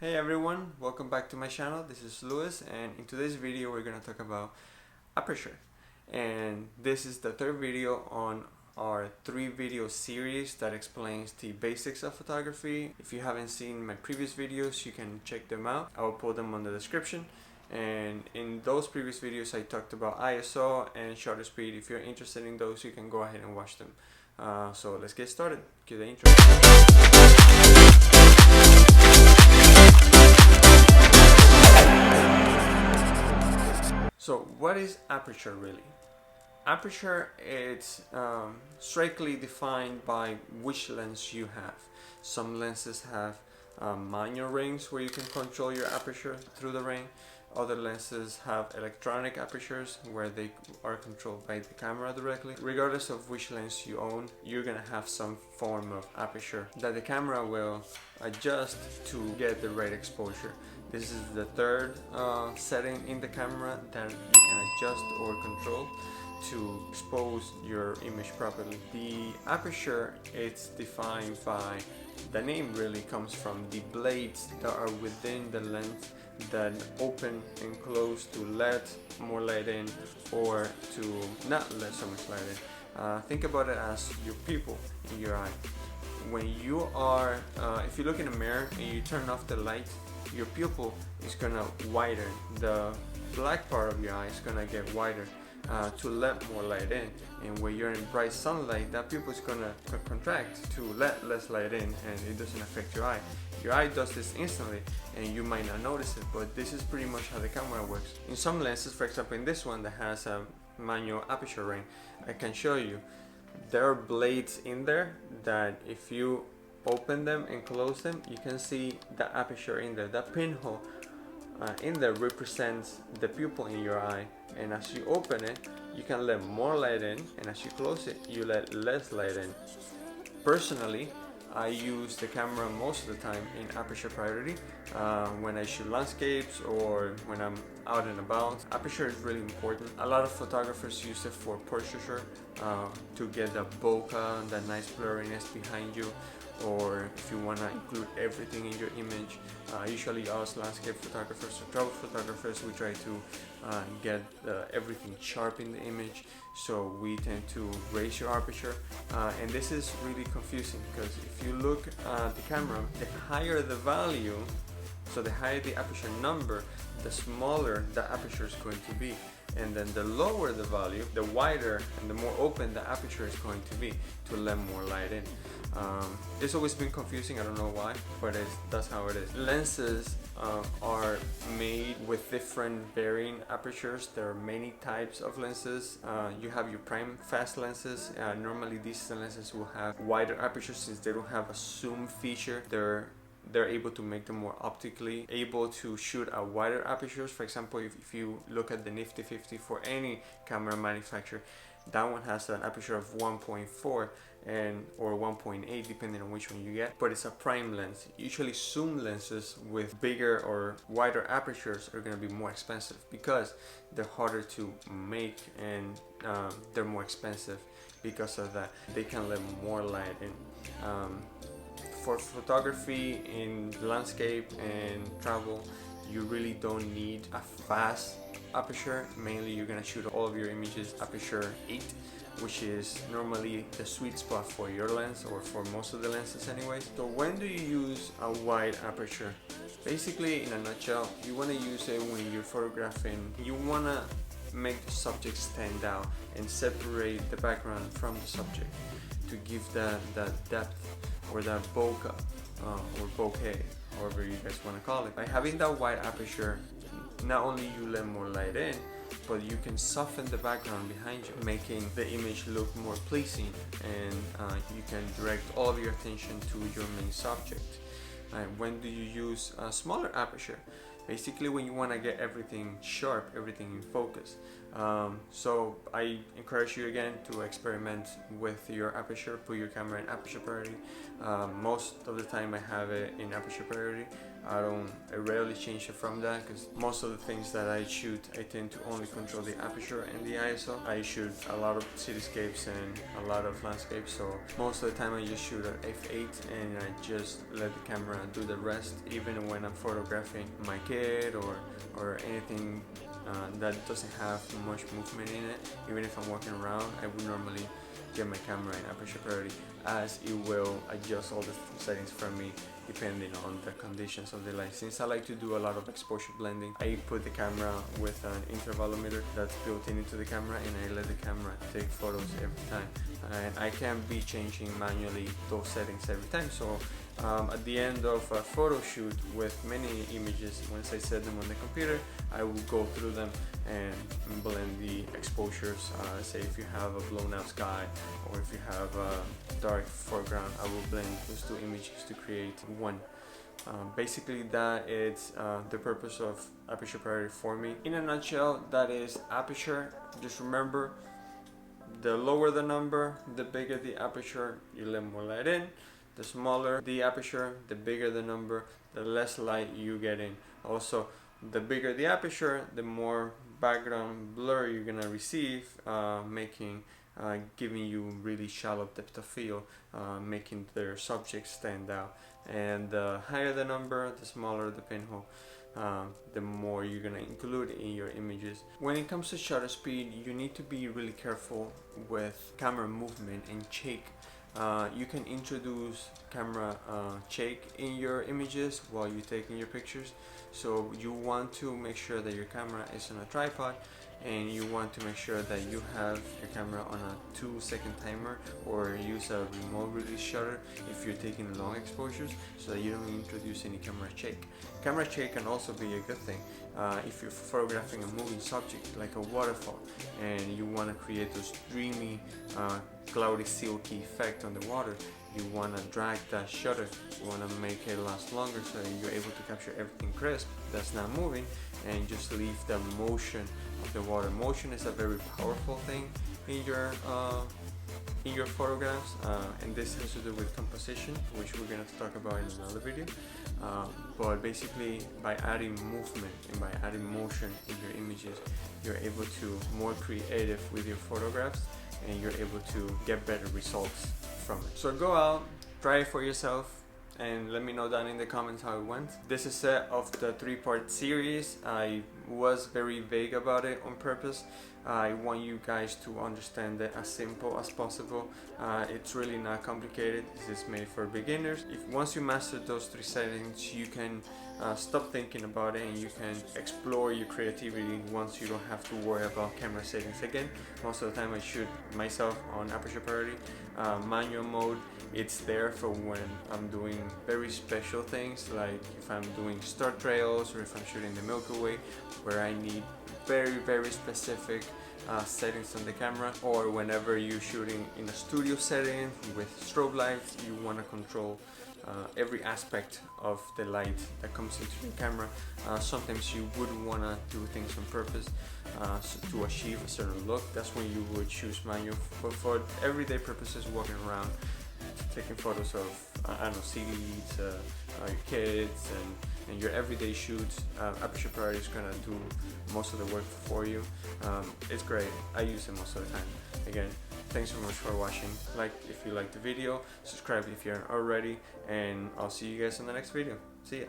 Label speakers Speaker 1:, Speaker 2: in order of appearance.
Speaker 1: Hey everyone, welcome back to my channel. This is Louis, and in today's video we're going to talk about aperture. And this is the third video on our 3-video series that explains the basics of photography. If you haven't seen my previous videos, you can check them out. I will put them on the description. And in those previous videos I talked about ISO and shutter speed. If you're interested in those, you can go ahead and watch them. So let's get started. Cue the intro. So what is aperture really? Aperture is strictly defined by which lens you have. Some lenses have manual rings where you can control your aperture through the ring. Other lenses have electronic apertures where they are controlled by the camera directly. Regardless of which lens you own, you're gonna have some form of aperture that the camera will adjust to get the right exposure. This is the third setting in the camera that you can adjust or control to expose your image properly. The aperture is defined by, the name really comes from the blades that are within the lens that open and close to let more light in or to not let so much light in. Think about it as your pupil in your eye. When you are, if you look in a mirror and you turn off the light, your pupil is gonna widen. The black part of your eye is gonna get wider to let more light in. And when you're in bright sunlight, that pupil is gonna contract to let less light in, and it doesn't affect your eye. Your eye does this instantly and you might not notice it, but this is pretty much how the camera works. In some lenses, for example in this one that has a manual aperture ring, I can show you there are blades in there that if you open them and close them, you can see the aperture in there. That pinhole in there represents the pupil in your eye, and as you open it you can let more light in, and as you close it you let less light in. Personally, I use the camera most of the time in aperture priority when I shoot landscapes or when I'm out and about. Aperture is really important. A lot of photographers use it for portraiture to get the bokeh, the nice blurriness behind you, or if you want to include everything in your image. Usually us landscape photographers or travel photographers, we try to get everything sharp in the image, so we tend to raise your aperture, and this is really confusing because if you look at the camera, the higher the value, so the higher the aperture number, the smaller the aperture is going to be, and then the lower the value, the wider and the more open the aperture is going to be to let more light in. It's always been confusing, I don't know why, but that's how it is. Lenses are made with different varying apertures. There are many types of lenses. You have your prime fast lenses. Normally these lenses will have wider apertures since they don't have a zoom feature. They're able to make them more optically able to shoot at wider apertures. For example, if you look at the Nifty 50 for any camera manufacturer, that one has an aperture of 1.4 or 1.8 depending on which one you get, but it's a prime lens. Usually zoom lenses with bigger or wider apertures are going to be more expensive because they're harder to make, and they're more expensive because of that. They can let more light in. For photography in landscape and travel, you really don't need a fast aperture. Mainly you're gonna shoot all of your images aperture 8, which is normally the sweet spot for your lens, or for most of the lenses anyways. So when do you use a wide aperture? Basically, in a nutshell, you want to use it when you're photographing. You want to make the subject stand out and separate the background from the subject to give that depth or that bokeh or bokeh, however you guys want to call it. By having that wide aperture, not only you let more light in, but you can soften the background behind you, making the image look more pleasing, and you can direct all of your attention to your main subject. When do you use a smaller aperture? Basically when you want to get everything sharp, everything in focus. So I encourage you again to experiment with your aperture. Put your camera in aperture priority. Most of the time I have it in aperture priority. I rarely change it from that, because most of the things that I shoot, I tend to only control the aperture and the ISO. I shoot a lot of cityscapes and a lot of landscapes, so most of the time I just shoot at f8 and I just let the camera do the rest, even when I'm photographing my kid or anything that doesn't have much movement in it. Even if I'm walking around, I would normally get my camera in aperture priority, as it will adjust all the settings for me depending on the conditions of the light. Since I like to do a lot of exposure blending, I put the camera with an intervalometer that's built into the camera, and I let the camera take photos every time, and I can't be changing manually those settings every time. So at the end of a photo shoot with many images, once I set them on the computer, I will go through them and blend the exposures. Say if you have a blown out sky, or if you have a dark foreground, I will blend those two images to create one. Basically that is the purpose of aperture priority for me. In a nutshell, that is aperture. Just remember, the lower the number, the bigger the aperture, you let more light in. The smaller the aperture, the bigger the number, the less light you get in. Also, the bigger the aperture, the more background blur you're gonna receive, giving you really shallow depth of field, making their subject stand out. And the higher the number, the smaller the pinhole, the more you're gonna include in your images. When it comes to shutter speed, you need to be really careful with camera movement and shake. You can introduce camera shake in your images while you're taking your pictures. So you want to make sure that your camera is on a tripod, and you want to make sure that you have your camera on a 2-second timer, or use a remote release shutter if you're taking long exposures, so that you don't introduce any camera shake. Camera shake can also be a good thing if you're photographing a moving subject like a waterfall, and you want to create those dreamy cloudy silky effect on the water. You want to drag that shutter, you want to make it last longer, so that you're able to capture everything crisp that's not moving, and just leave the motion of the water. Motion is a very powerful thing in your photographs, and this has to do with composition, which we're going to talk about in another video. But basically, by adding movement and by adding motion in your images, you're able to more creative with your photographs, and you're able to get better results from it. So go out, try it for yourself, and let me know down in the comments how it went. This is set of the 3-part series. I was very vague about it on purpose. I want you guys to understand it as simple as possible. It's really not complicated. This is made for beginners. If once you master those 3 settings, you can stop thinking about it, and you can explore your creativity once you don't have to worry about camera settings again. Most of the time I shoot myself on aperture priority. Manual mode, it's there for when I'm doing very special things, like if I'm doing star trails, or if I'm shooting the Milky Way, where I need very specific settings on the camera, or whenever you're shooting in a studio setting with strobe lights, you want to control every aspect of the light that comes into your camera. Sometimes you would want to do things on purpose to achieve a certain look. That's when you would choose manual. But for everyday purposes, walking around, taking photos of I don't know, CDs, your kids, and your everyday shoots, aperture priority is gonna do most of the work for you. It's great. I use it most of the time. Again, thanks so much for watching. Like if you liked the video, subscribe if you aren't already, and I'll see you guys in the next video. See ya.